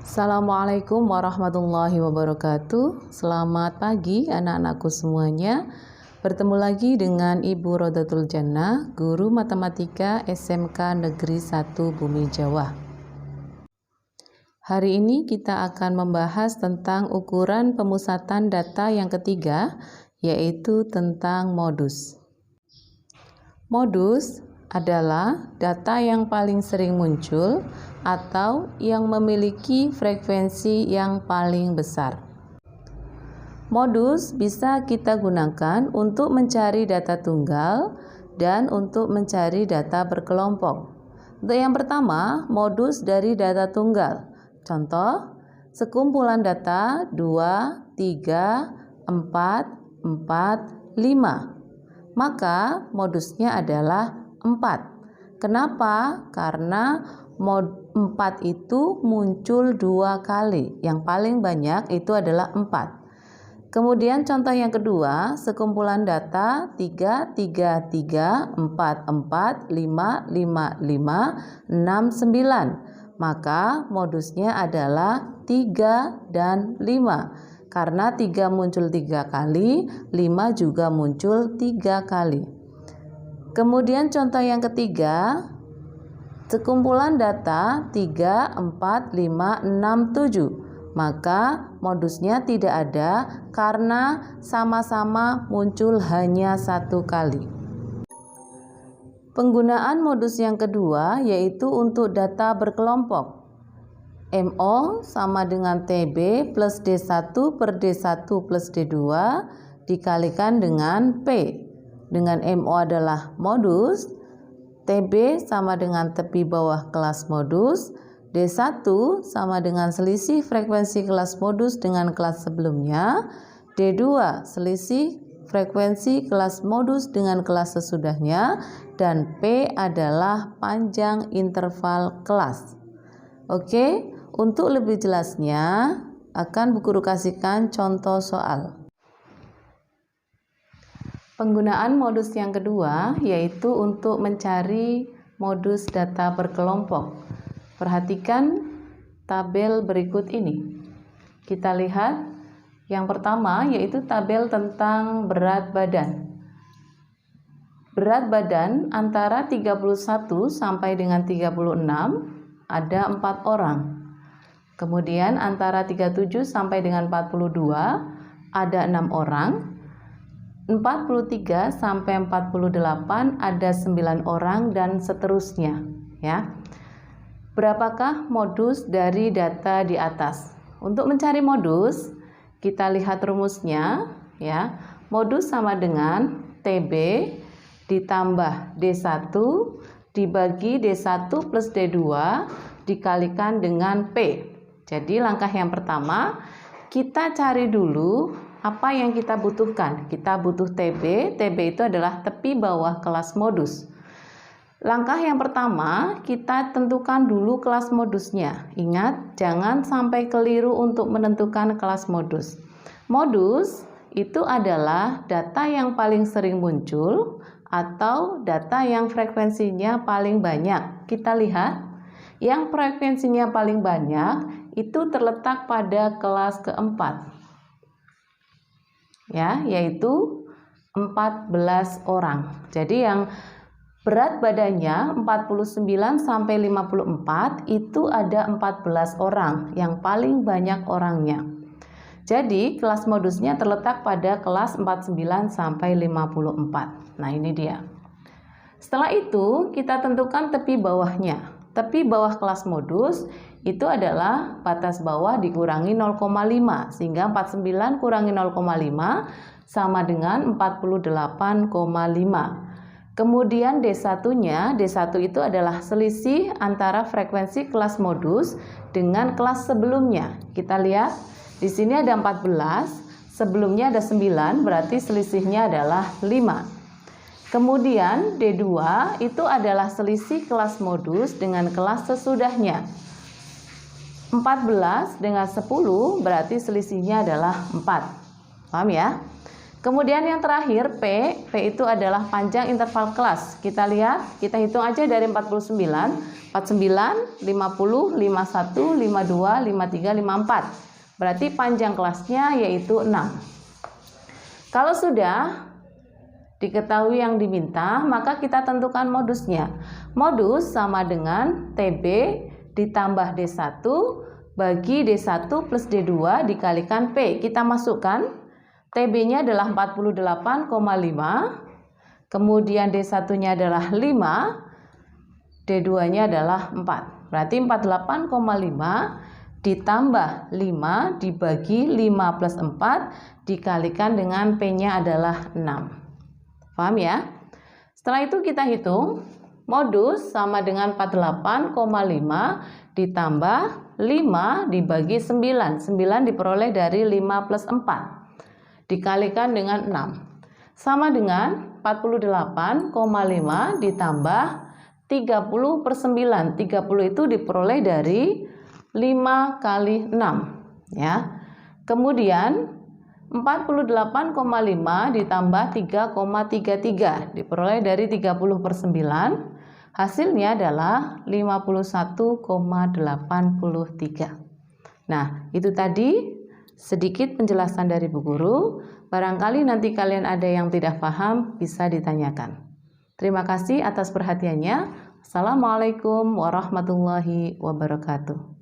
Assalamualaikum warahmatullahi wabarakatuh. Selamat pagi anak-anakku semuanya. Bertemu lagi dengan Ibu Rodatul Jannah, guru matematika SMK Negeri 1 Bumi Jawa. Hari ini kita akan membahas tentang ukuran pemusatan data yang ketiga, yaitu tentang modus. Modus adalah data yang paling sering muncul atau yang memiliki frekuensi yang paling besar. Modus bisa kita gunakan untuk mencari data tunggal dan untuk mencari data berkelompok. Untuk yang pertama, modus dari data tunggal. Contoh, sekumpulan data 2, 3, 4, 4, 5. Maka modusnya adalah 4. Kenapa? Karena 4 itu muncul 2 kali. Yang paling banyak itu adalah 4. Kemudian contoh yang kedua, sekumpulan data 3, 3, 3, 4, 4, 5, 5, 5, 6, 9. Maka modusnya adalah 3 dan 5. Karena 3 muncul 3 kali, 5 juga muncul 3 kali. Kemudian contoh yang ketiga, sekumpulan data 3, 4, 5, 6, 7. Maka modusnya tidak ada karena sama-sama muncul hanya 1 kali. Penggunaan modus yang kedua yaitu untuk data berkelompok. MO sama dengan TB plus D1 per D1 plus D2 dikalikan dengan P. Dengan MO adalah modus, TB sama dengan tepi bawah kelas modus, D1 sama dengan selisih frekuensi kelas modus dengan kelas sebelumnya, D2 selisih frekuensi kelas modus dengan kelas sesudahnya, dan P adalah panjang interval kelas. Oke, untuk lebih jelasnya akan Bu Guru kasihkan contoh soal. Penggunaan modus yang kedua yaitu untuk mencari modus data berkelompok. Perhatikan tabel berikut ini. Kita lihat yang pertama yaitu tabel tentang berat badan. Berat badan antara 31 sampai dengan 36 ada 4 orang. Kemudian antara 37 sampai dengan 42 ada 6 orang. 43 sampai 48 ada 9 orang dan seterusnya, ya. Berapakah modus dari data di atas? Untuk mencari modus, kita lihat rumusnya, ya. Modus sama dengan TB ditambah D1 dibagi D1 plus D2 dikalikan dengan P. Jadi langkah yang pertama, kita cari dulu apa yang kita butuhkan. Kita butuh TB. TB itu adalah tepi bawah kelas modus. Langkah yang pertama, kita tentukan dulu kelas modusnya. Ingat, jangan sampai keliru untuk menentukan kelas modus. Modus itu adalah data yang paling sering muncul atau data yang frekuensinya paling banyak. Kita lihat, yang frekuensinya paling banyak itu terletak pada kelas keempat. Ya, yaitu 14 orang. Jadi yang berat badannya 49 sampai 54 itu ada 14 orang, yang paling banyak orangnya. Jadi kelas modusnya terletak pada kelas 49 sampai 54. Nah, ini dia. Setelah itu kita tentukan tepi bawahnya. Tepi bawah kelas modus itu adalah batas bawah dikurangi 0,5, sehingga 49 kurangi 0,5 sama dengan 48,5. Kemudian D1-nya, D1 itu adalah selisih antara frekuensi kelas modus dengan kelas sebelumnya. Kita lihat, di sini ada 14, sebelumnya ada 9, berarti selisihnya adalah 5. Kemudian D2 itu adalah selisih kelas modus dengan kelas sesudahnya. 14 dengan 10 berarti selisihnya adalah 4. Paham ya? Kemudian yang terakhir P itu adalah panjang interval kelas. Kita lihat, kita hitung aja dari 49, 49, 50, 51, 52, 53, 54. Berarti panjang kelasnya yaitu 6. Kalau sudah diketahui yang diminta, maka kita tentukan modusnya. Modus sama dengan TB ditambah D1 bagi D1 plus D2 dikalikan P. Kita masukkan. TB-nya adalah 48,5, kemudian D1-nya adalah 5, D2-nya adalah 4. Berarti 48,5 ditambah 5 dibagi 5 plus 4 dikalikan dengan P-nya adalah 6. Paham ya? Setelah itu kita hitung, modus sama dengan 48,5 ditambah 5 dibagi 9. 9 diperoleh dari 5 plus 4. Dikalikan dengan 6 sama dengan 48,5 ditambah 30 per 9. 30 itu diperoleh dari 5 kali 6 ya. Kemudian 48,5 ditambah 3,33 diperoleh dari 30 per 9. Hasilnya adalah 51,83. Nah, itu tadi sedikit penjelasan dari Bu Guru. Barangkali nanti kalian ada yang tidak paham, bisa ditanyakan. Terima kasih atas perhatiannya. Assalamualaikum warahmatullahi wabarakatuh.